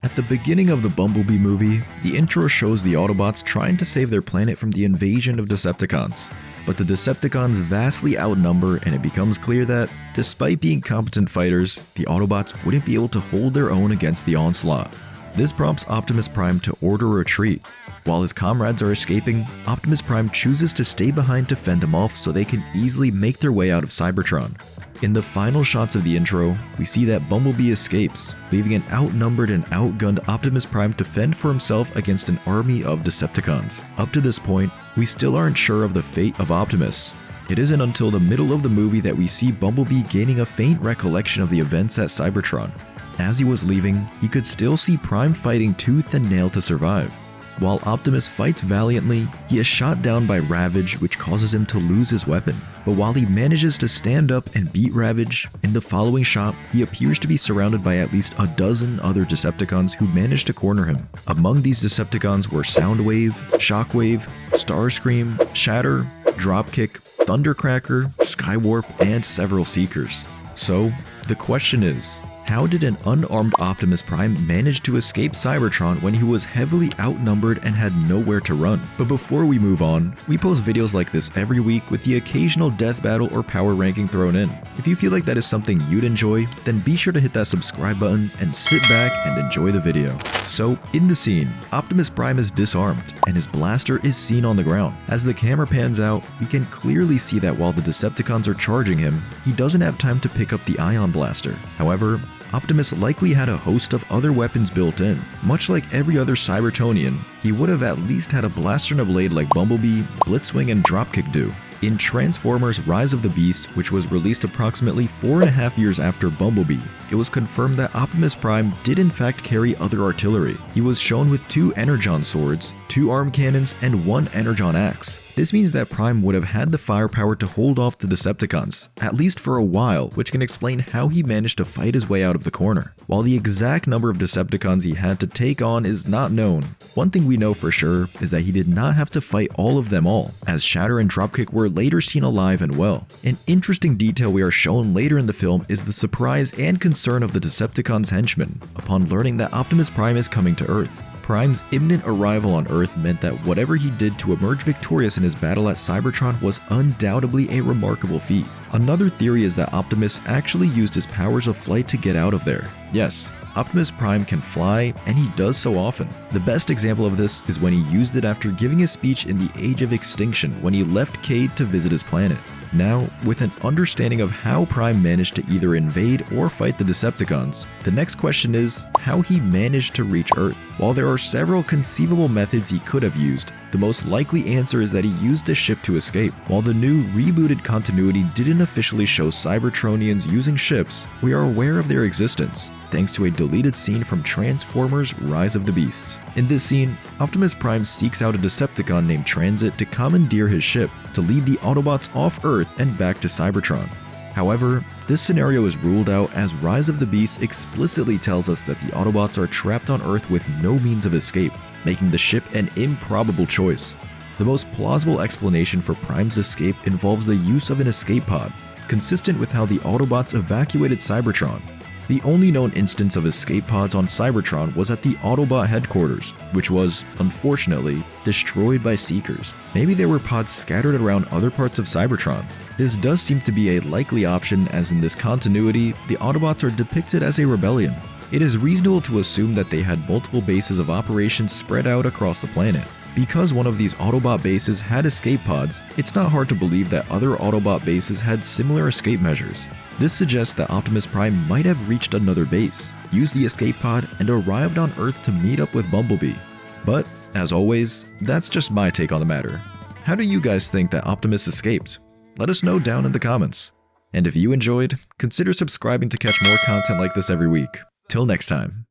At the beginning of the Bumblebee movie, the intro shows the Autobots trying to save their planet from the invasion of Decepticons. But the Decepticons vastly outnumber, and it becomes clear that, despite being competent fighters, the Autobots wouldn't be able to hold their own against the onslaught. This prompts Optimus Prime to order a retreat. While his comrades are escaping, Optimus Prime chooses to stay behind to fend them off so they can easily make their way out of Cybertron. In the final shots of the intro, we see that Bumblebee escapes, leaving an outnumbered and outgunned Optimus Prime to fend for himself against an army of Decepticons. Up to this point, we still aren't sure of the fate of Optimus. It isn't until the middle of the movie that we see Bumblebee gaining a faint recollection of the events at Cybertron. As he was leaving, he could still see Prime fighting tooth and nail to survive. While Optimus fights valiantly, he is shot down by Ravage, which causes him to lose his weapon. But while he manages to stand up and beat Ravage, in the following shot, he appears to be surrounded by at least a dozen other Decepticons who manage to corner him. Among these Decepticons were Soundwave, Shockwave, Starscream, Shatter, Dropkick, Thundercracker, Skywarp, and several Seekers. So, the question is, how did an unarmed Optimus Prime manage to escape Cybertron when he was heavily outnumbered and had nowhere to run? But before we move on, we post videos like this every week with the occasional death battle or power ranking thrown in. If you feel like that is something you'd enjoy, then be sure to hit that subscribe button and sit back and enjoy the video. So, in the scene, Optimus Prime is disarmed, and his blaster is seen on the ground. As the camera pans out, we can clearly see that while the Decepticons are charging him, he doesn't have time to pick up the Ion Blaster. However, Optimus likely had a host of other weapons built in. Much like every other Cybertonian, he would have at least had a blaster and a blade like Bumblebee, Blitzwing, and Dropkick do. In Transformers Rise of the Beast, which was released approximately 4.5 years after Bumblebee, it was confirmed that Optimus Prime did in fact carry other artillery. He was shown with 2 Energon swords, 2 arm cannons, and 1 Energon axe. This means that Prime would have had the firepower to hold off the Decepticons, at least for a while, which can explain how he managed to fight his way out of the corner. While the exact number of Decepticons he had to take on is not known, one thing we know for sure is that he did not have to fight all of them all, as Shatter and Dropkick were later seen alive and well. An interesting detail we are shown later in the film is the surprise and concern of the Decepticons' henchmen upon learning that Optimus Prime is coming to Earth. Prime's imminent arrival on Earth meant that whatever he did to emerge victorious in his battle at Cybertron was undoubtedly a remarkable feat. Another theory is that Optimus actually used his powers of flight to get out of there. Yes, Optimus Prime can fly, and he does so often. The best example of this is when he used it after giving his speech in the Age of Extinction when he left Cade to visit his planet. Now, with an understanding of how Prime managed to either invade or fight the Decepticons, the next question is how he managed to reach Earth. While there are several conceivable methods he could have used, the most likely answer is that he used a ship to escape. While the new rebooted continuity didn't officially show Cybertronians using ships, we are aware of their existence, thanks to a deleted scene from Transformers Rise of the Beasts. In this scene, Optimus Prime seeks out a Decepticon named Transit to commandeer his ship to lead the Autobots off Earth and back to Cybertron. However, this scenario is ruled out as Rise of the Beasts explicitly tells us that the Autobots are trapped on Earth with no means of escape, making the ship an improbable choice. The most plausible explanation for Prime's escape involves the use of an escape pod, consistent with how the Autobots evacuated Cybertron. The only known instance of escape pods on Cybertron was at the Autobot headquarters, which was, unfortunately, destroyed by Seekers. Maybe there were pods scattered around other parts of Cybertron. This does seem to be a likely option, as in this continuity, the Autobots are depicted as a rebellion. It is reasonable to assume that they had multiple bases of operations spread out across the planet. Because one of these Autobot bases had escape pods, it's not hard to believe that other Autobot bases had similar escape measures. This suggests that Optimus Prime might have reached another base, used the escape pod, and arrived on Earth to meet up with Bumblebee. But, as always, that's just my take on the matter. How do you guys think that Optimus escaped? Let us know down in the comments. And if you enjoyed, consider subscribing to catch more content like this every week. Till next time.